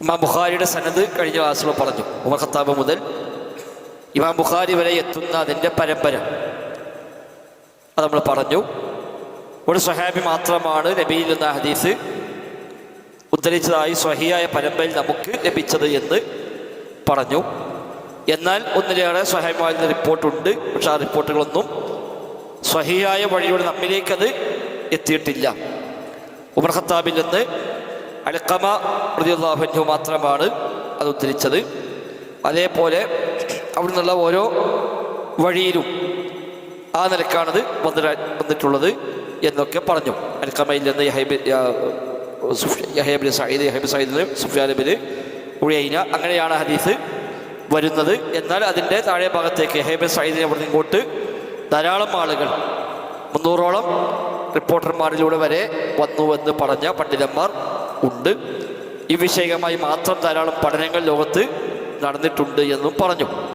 ഇമാം ബുഖാരിയുടെ സനദ് കഴിഞ്ഞ ക്ലാസ്സിൽ പറഞ്ഞു. ഉമർ ഖത്താബ് മുതൽ ഇമാം ബുഖാരി വരെ എത്തുന്ന അതിൻ്റെ പരമ്പര അത് നമ്മൾ പറഞ്ഞു. ഒരു സ്വഹാബി മാത്രമാണ് നബിയിൽ നിന്ന് ഹദീസ് ഉദ്ധരിച്ചതായി സ്വഹിയായ പരമ്പരയിൽ നമുക്ക് ലഭിച്ചത് എന്ന് പറഞ്ഞു. എന്നാൽ ഒന്നിലേറെ സ്വഹാബിമാരുടെ റിപ്പോർട്ടുണ്ട്. പക്ഷെ ആ റിപ്പോർട്ടുകളൊന്നും സ്വഹിയായ വഴിയുടെ നമ്മിലേക്കത് എത്തിയിട്ടില്ല. ഉമർ ഖത്താബിൽ നിന്ന് അൽഖമ റളിയല്ലാഹു അൻഹു മാത്രമാണ് അത് ഉദ്ധരിച്ചത്. അതേപോലെ അവിടെ നിന്നുള്ള ഓരോ വഴിയിലും ആ നിലക്കാണത് വന്നിട്ടുള്ളത് എന്നൊക്കെ പറഞ്ഞു. അൽഖമയിൽ നിന്ന് Yahya bin Saeed Sufyan bin Uyaynah അങ്ങനെയാണ് ഹദീസ് വരുന്നത്. എന്നാൽ അതിൻ്റെ താഴെ ഭാഗത്തേക്ക് യഹ്യ ബിൻ സഈദിനെ അവിടെ ഇങ്ങോട്ട് ധാരാളം ആളുകൾ 300ഓളം റിപ്പോർട്ടർമാരിലൂടെ വരെ വന്നുവെന്ന് പറഞ്ഞ പണ്ഡിതന്മാർ ഉണ്ട്. ഈ വിഷയമായി മാത്രം ധാരാളം പഠനങ്ങൾ ലോകത്ത് നടന്നിട്ടുണ്ട് എന്നും പറഞ്ഞു.